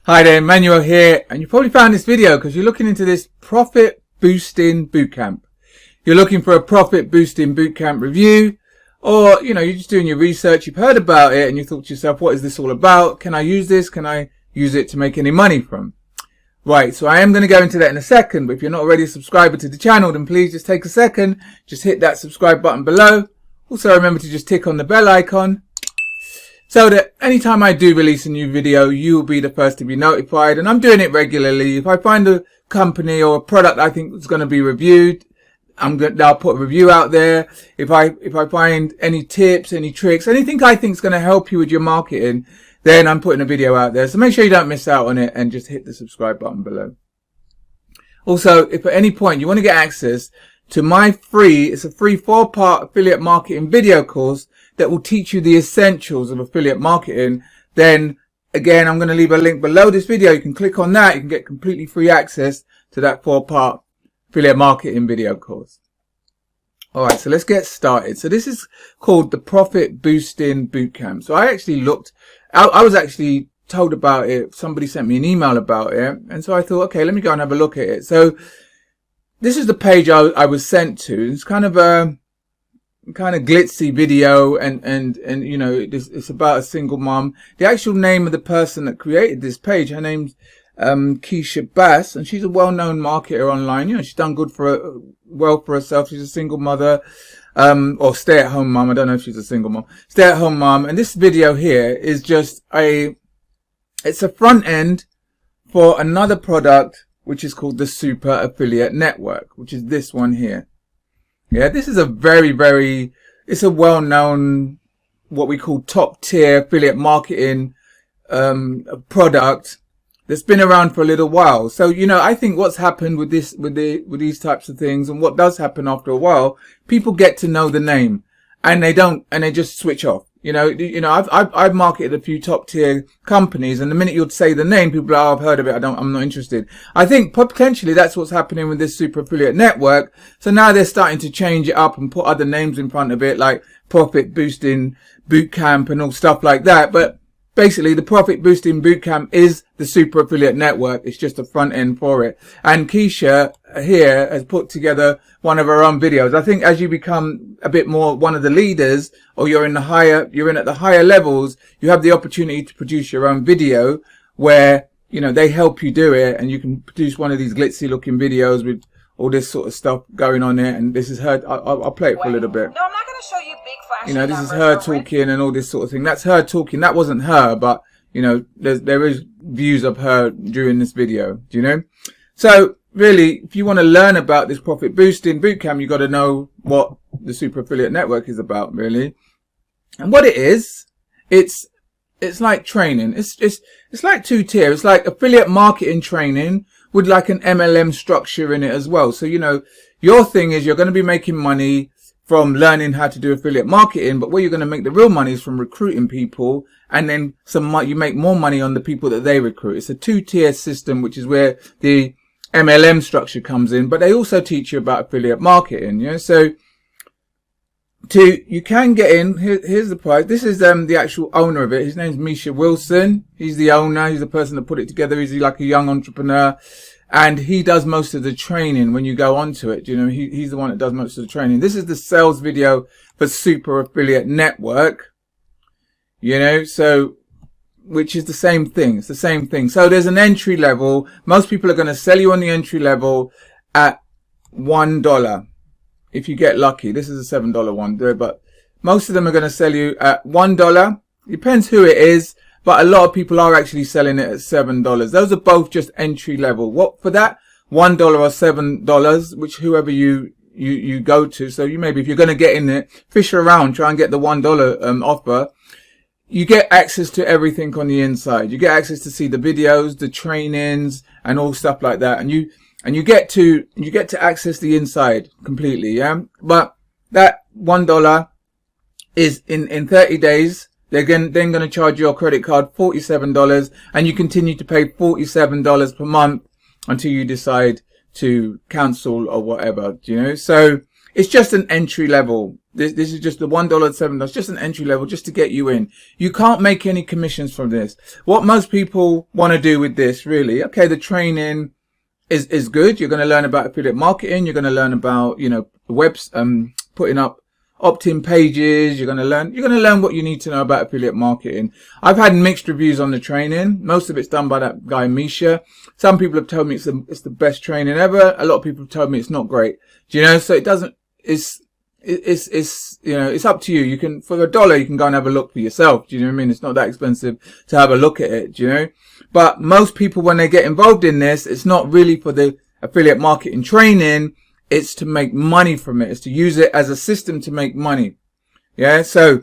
Hi there, Emmanuel here, and you probably found this video because you're looking into this profit boosting bootcamp. You're looking for a profit boosting bootcamp review, or you're just doing your research, you've heard about it and you thought to yourself, what is this all about? Can I use this? Can I use it to make any money from? Right, so I am going to go into that in a second, but if you're not already a subscriber to the channel, then please just take a second, just hit that subscribe button below. Also remember to just tick on the bell icon, so that anytime I do release a new video, you'll be the first to be notified. And I'm doing it regularly. If I find a company or a product I think is going to be reviewed, I'll put a review out there. If I find any tips, any tricks, anything I think is going to help you with your marketing, then I'm putting a video out there. So make sure you don't miss out on it and just hit the subscribe button below. Also, if at any point you want to get access to my it's a free 4-part affiliate marketing video course that will teach you the essentials of affiliate marketing, then again, I'm going to leave a link below this video. You can click on that. You can get completely free access to that 4-part affiliate marketing video course. All right, so let's get started. So this is called the Profit Boosting Bootcamp. So I actually I was actually told about it. Somebody sent me an email about it. And so I thought, okay, let me go and have a look at it. So this is the page I was sent to. It's kind of a glitzy video, and it's about a single mom. The actual name of the person that created this page, her name's Keisha Bass, and she's a well-known marketer online. She's done well for herself. She's a single mother, or stay-at-home mom. I don't know if she's a single mom. Stay-at-home mom. And this video here is just it's a front end for another product, which is called the Super Affiliate Network, which is this one here. Yeah, this is a it's a well-known, what we call top tier affiliate marketing, product that's been around for a little while. So, I think what's happened with these types of things, and what does happen after a while, people get to know the name and they just switch off. I've marketed a few top tier companies, and the minute you'd say the name, people are, I've heard of it. I'm not interested. I think potentially that's what's happening with this Super Affiliate Network. So now they're starting to change it up and put other names in front of it, like Profit Boosting Bootcamp and all stuff like that. But basically, the Profit Boosting Bootcamp is the Super Affiliate Network. It's just a front end for it. And Keisha here has put together one of her own videos. I think as you become a bit more one of the leaders, or you're in at the higher levels, you have the opportunity to produce your own video where, they help you do it, and you can produce one of these glitzy looking videos with all this sort of stuff going on there. And this is her. I'll play it for a little bit. No, I'm not going to show you big flashy this is her talking and all this sort of thing. That's her talking. That wasn't her, but there is views of her during this video. Do you know? So really, if you want to learn about this Profit Boosting Bootcamp, you got to know what the Super Affiliate Network is about, really. And what it is, it's like training. It's like 2-tier. It's like affiliate marketing training with like an MLM structure in it as well. So, your thing is you're going to be making money from learning how to do affiliate marketing, but where you're going to make the real money is from recruiting people, and then you make more money on the people that they recruit. It's a 2-tier system, which is where the MLM structure comes in, but they also teach you about affiliate marketing. So you can get in. Here's the price. This is the actual owner of it. His name's Misha Wilson. He's the owner. He's the person that put it together. He's like a young entrepreneur, and he does most of the training when you go onto it. He's the one that does most of the training. This is the sales video for Super Affiliate Network. So which is the same thing. It's the same thing. So there's an entry level. Most people are going to sell you on the entry level at $1. If you get lucky. This is a $7 one, but most of them are going to sell you at $1. Depends who it is, but a lot of people are actually selling it at $7. Those are both just entry level. What for that? $1 or $7, which whoever you go to. So maybe if you're going to get in it, fish around, try and get the $1 offer. You get access to everything on the inside. You get access to see the videos, the trainings, and all stuff like that. And you get to access the inside completely, yeah? But that $1 is in 30 days. They're then going to charge your credit card $47, and you continue to pay $47 per month until you decide to cancel or whatever, So it's just an entry level This is just the $1 to $7, just an entry level, just to get you in. You can't make any commissions from this. What most people want to do with this, really, okay, the training is good. You're going to learn about affiliate marketing. You're going to learn about, webs, putting up opt-in pages. You're going to learn what you need to know about affiliate marketing. I've had mixed reviews on the training. Most of it's done by that guy, Misha. Some people have told me it's the best training ever. A lot of people have told me it's not great. So it doesn't, it's up to you. You can, for $1, you can go and have a look for yourself. Do you know what I mean? It's not that expensive to have a look at it, But most people, when they get involved in this, it's not really for the affiliate marketing training. It's to make money from it. It's to use it as a system to make money. Yeah. So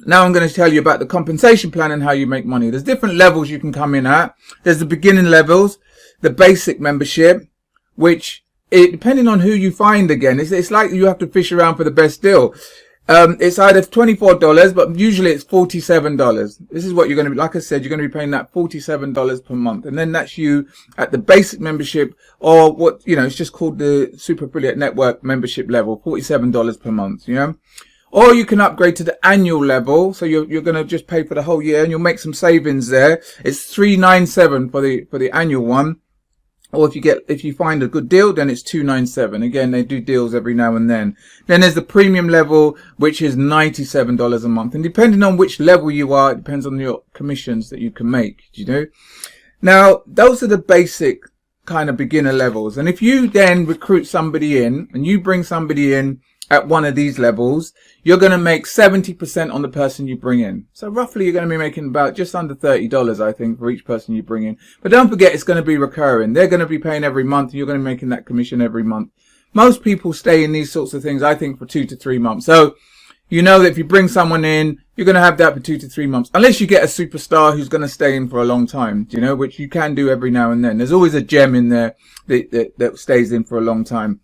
now I'm going to tell you about the compensation plan and how you make money. There's different levels you can come in at. There's the beginning levels, the basic membership, which depending on who you find again, it's like you have to fish around for the best deal. It's either $24, but usually it's $47. This is what you're going to be, like I said, you're going to be paying that $47 per month. And then that's you at the basic membership, or what, it's just called the Super Affiliate Network membership level, $47 per month, Or you can upgrade to the annual level. So you're going to just pay for the whole year and you'll make some savings there. It's $397 for the annual one. Or if you find a good deal, then it's $297. Again, they do deals every now and then. Then there's the premium level, which is $97 a month. And depending on which level you are, it depends on your commissions that you can make. Now, those are the basic kind of beginner levels. And if you then recruit somebody in and you bring somebody in at one of these levels, you're going to make 70% on the person you bring in. So roughly you're going to be making about just under $30, I think, for each person you bring in. But don't forget, it's going to be recurring. They're going to be paying every month. And you're going to be making that commission every month. Most people stay in these sorts of things, I think, for 2 to 3 months. So you know that if you bring someone in, you're going to have that for 2 to 3 months. Unless you get a superstar who's going to stay in for a long time, which you can do every now and then. There's always a gem in there that stays in for a long time.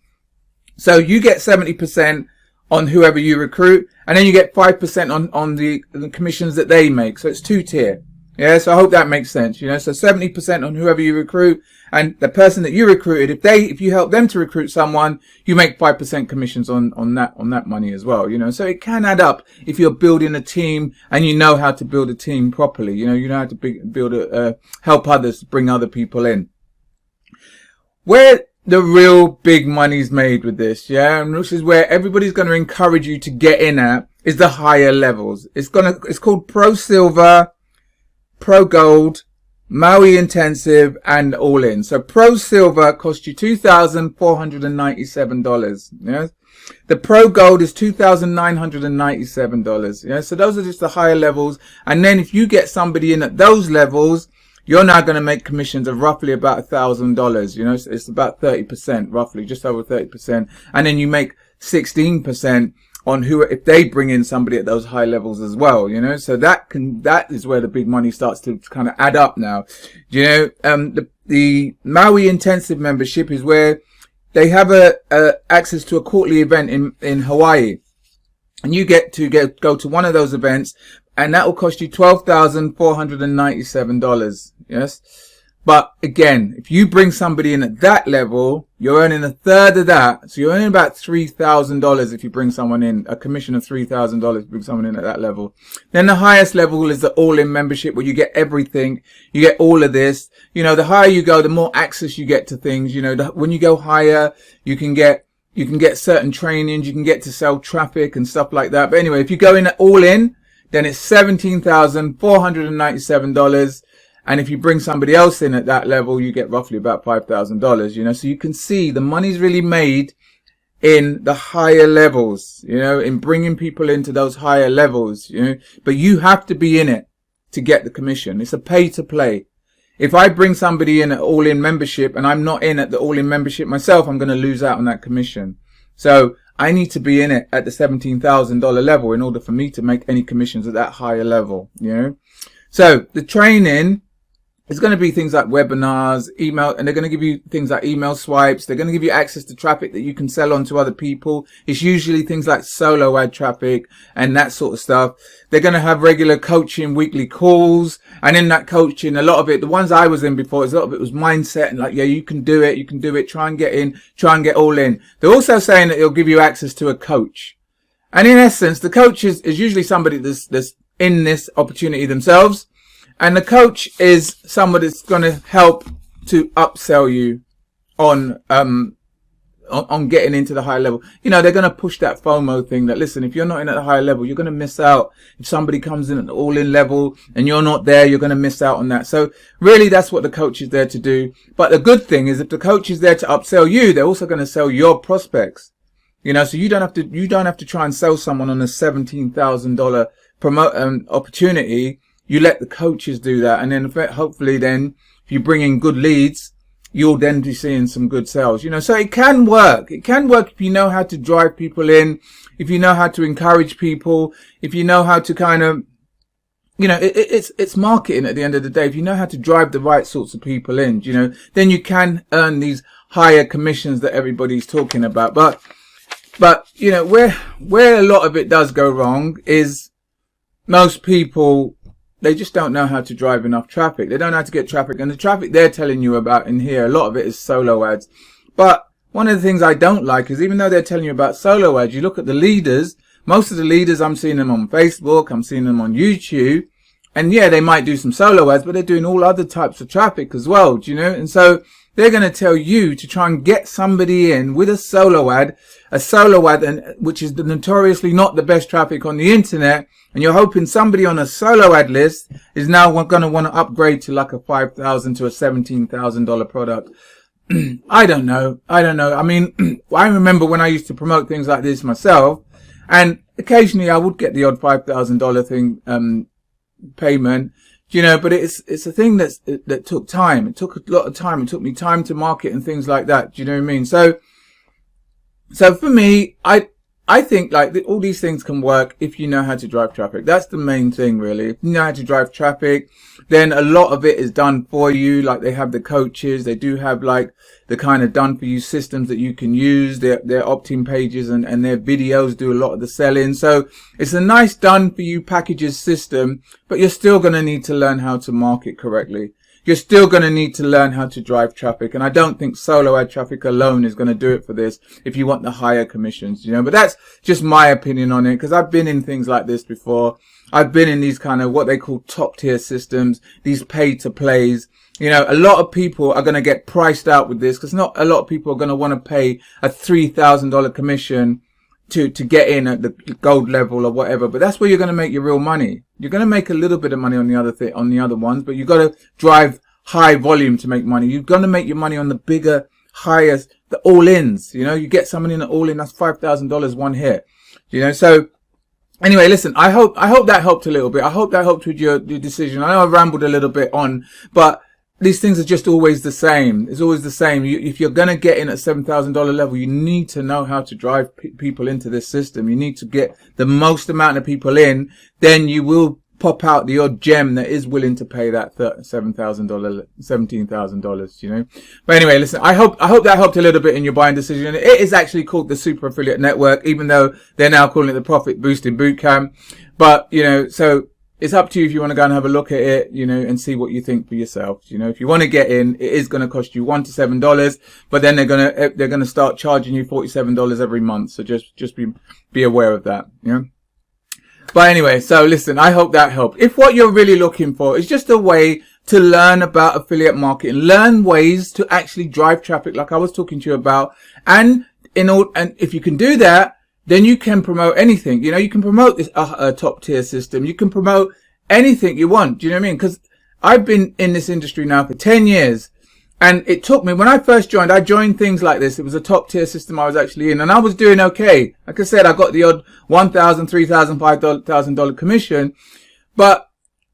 So you get 70% on whoever you recruit, and then you get 5% on the commissions that they make. So it's 2-tier. Yeah, so I hope that makes sense. So 70% on whoever you recruit, and the person that you recruited, if you help them to recruit someone, you make 5% commissions on that money as well. So it can add up if you're building a team and you know how to build a team properly. You know how to help others, bring other people in. Where the real big money's made with this, and which is where everybody's going to encourage you to get in at, is the higher levels. It's called Pro Silver, Pro Gold, Maui Intensive, and All In. So Pro Silver costs you $2,497. Yeah. The Pro Gold is $2,997. Yeah. So those are just the higher levels. And then if you get somebody in at those levels, you're now going to make commissions of roughly about $1,000. It's about 30%, roughly, just over 30%. And then you make 16% on if they bring in somebody at those high levels as well, So that is where the big money starts to kind of add up now. The Maui Intensive membership is where they have access to a quarterly event in Hawaii. And you get to go to one of those events, and that will cost you $12,497. Yes. But again, if you bring somebody in at that level, you're earning a third of that. So you're earning about $3,000 if you bring someone in, a commission of $3,000 if you bring someone in at that level. Then the highest level is the all-in membership, where you get everything. You get all of this. The higher you go, the more access you get to things. When you go higher, you can get certain trainings, you can get to sell traffic and stuff like that. But anyway, if you go in at all in, then it's $17,497. And if you bring somebody else in at that level, you get roughly about $5,000, So you can see the money's really made in the higher levels, in bringing people into those higher levels, But you have to be in it to get the commission. It's a pay to play. If I bring somebody in at all-in membership and I'm not in at the all-in membership myself, I'm going to lose out on that commission. So I need to be in it at the $17,000 level in order for me to make any commissions at that higher level, So the training is going to be things like webinars, email, and they're going to give you things like email swipes. They're going to give you access to traffic that you can sell on to other people. It's usually things like solo ad traffic and that sort of stuff. They're going to have regular coaching, weekly calls. And in that coaching, a lot of it, the ones I was in before, a lot of it was mindset and like, yeah, you can do it. Try and get in, try and get all in. They're also saying that it'll give you access to a coach. And in essence, the coach is usually somebody that's in this opportunity themselves. And the coach is somebody that's going to help to upsell you on getting into the higher level. You know, they're going to push that FOMO thing that, listen, if you're not in at the higher level, you're going to miss out. If somebody comes in at the all-in level and you're not there, you're going to miss out on that. So really, that's what the coach is there to do. But the good thing is, if the coach is there to upsell you, they're also going to sell your prospects. You know, so you don't have to try and sell someone on a $17,000 promote opportunity. You let the coaches do that, and then hopefully, then if you bring in good leads, you'll then be seeing some good sales. You know, so it can work. It can work if you know how to drive people in, if you know how to encourage people, if you know how to kind of, you know, it's marketing at the end of the day. If you know how to drive the right sorts of people in, you know, then you can earn these higher commissions that everybody's talking about. But, you know, where a lot of it does go wrong is most people, they just don't know how to drive enough traffic. They don't know how to get traffic. And the traffic they're telling you about in here, a lot of it is solo ads. But one of the things I don't like is, even though they're telling you about solo ads, you look at the leaders. Most of the leaders, I'm seeing them on Facebook, I'm seeing them on YouTube. And yeah, they might do some solo ads, but they're doing all other types of traffic as well, do you know? And so they're going to tell you to try and get somebody in with a solo ad, and which is notoriously not the best traffic on the internet. And you're hoping somebody on a solo ad list is now going to want to upgrade to like a $5,000 to a $17,000 product. I don't know. I mean, I remember when I used to promote things like this myself, and occasionally I would get the odd $5,000 thing, payment, you know, but it's a thing that took time. It took a lot of time. It took me time to market and things like that. Do you know what I mean? So for me, I think like all these things can work if you know how to drive traffic. That's the main thing, really. If you know how to drive traffic, then a lot of it is done for you. Like, they have the coaches, they do have like the kind of done for you systems that you can use. Their opt-in pages and their videos do a lot of the selling. So it's a nice done for you packages system, but you're still going to need to learn how to market correctly. You're still going to need to learn how to drive traffic. And I don't think solo ad traffic alone is going to do it for this if you want the higher commissions, you know. But that's just my opinion on it, because I've been in things like this before. I've been in these kind of what they call top tier systems, these pay to plays. You know, a lot of people are going to get priced out with this, because not a lot of people are going to want to pay a $3,000 commission to get in at the gold level or whatever. But that's where you're going to make your real money. You're going to make a little bit of money on the other ones, but you've got to drive high volume to make money. You're going to make your money on the bigger, highest, the all-ins. You know, you get someone in an all-in, that's $5,000 one hit. You know, so anyway, listen, I hope that helped a little bit. I hope that helped with your decision. I know I rambled a little bit on, but these things are just always the same. It's always the same. If you're going to get in at $7,000 level, you need to know how to drive people into this system. You need to get the most amount of people in. Then you will pop out the odd gem that is willing to pay that $7,000, $17,000, you know. But anyway, listen, I hope that helped a little bit in your buying decision. It is actually called the Super Affiliate Network, even though they're now calling it the Profit Boosting Bootcamp. But, you know, so it's up to you if you want to go and have a look at it, you know, and see what you think for yourself. You know, if you want to get in, it is going to cost you $1 to $7, but then they're going to start charging you $47 every month. So just be aware of that, you know. But anyway, so listen, I hope that helped. If what you're really looking for is just a way to learn about affiliate marketing, learn ways to actually drive traffic like I was talking to you about, and if you can do that, then you can promote anything. You know, you can promote this top tier system. You can promote anything you want. Do you know what I mean? Because I've been in this industry now for 10 years. And it took me, when I first joined, I joined things like this. It was a top tier system I was actually in, and I was doing okay. Like I said, I got the odd $1,000, $3,000, $5,000 commission. But,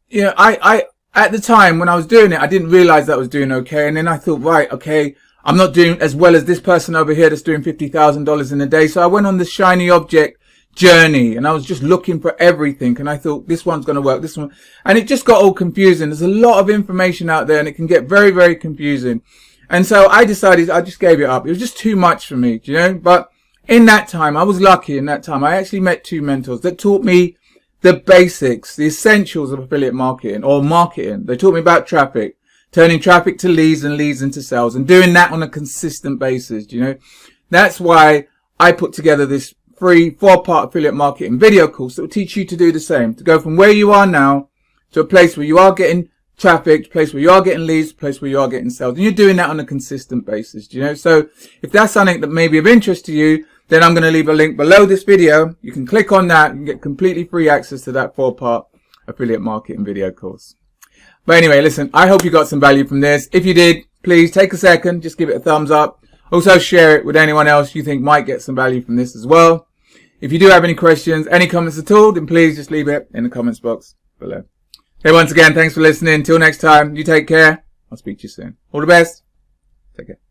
you know, I, at the time when I was doing it, I didn't realize that I was doing okay. And then I thought, right, okay, I'm not doing as well as this person over here that's doing $50,000 in a day. So I went on the shiny object journey, and I was just looking for everything, and I thought this one's going to work, this one, and it just got all confusing. There's a lot of information out there, and it can get very, very confusing. And so I decided, I just gave it up. It was just too much for me, you know. But in that time, I was lucky. In that time, I actually met two mentors that taught me the basics, the essentials of affiliate marketing or marketing. They taught me about traffic, turning traffic to leads and leads into sales, and doing that on a consistent basis. You know, that's why I put together this free 4-part affiliate marketing video course that will teach you to do the same, to go from where you are now to a place where you are getting traffic, a place where you are getting leads, a place where you are getting sales. And you're doing that on a consistent basis, you know. So if that's something that may be of interest to you, then I'm going to leave a link below this video. You can click on that and get completely free access to that 4-part affiliate marketing video course. But anyway, listen, I hope you got some value from this. If you did, please take a second, just give it a thumbs up. Also share it with anyone else you think might get some value from this as well. If you do have any questions, any comments at all, then please just leave it in the comments box below. Okay, once again, thanks for listening. Until next time, you take care. I'll speak to you soon. All the best. Take care.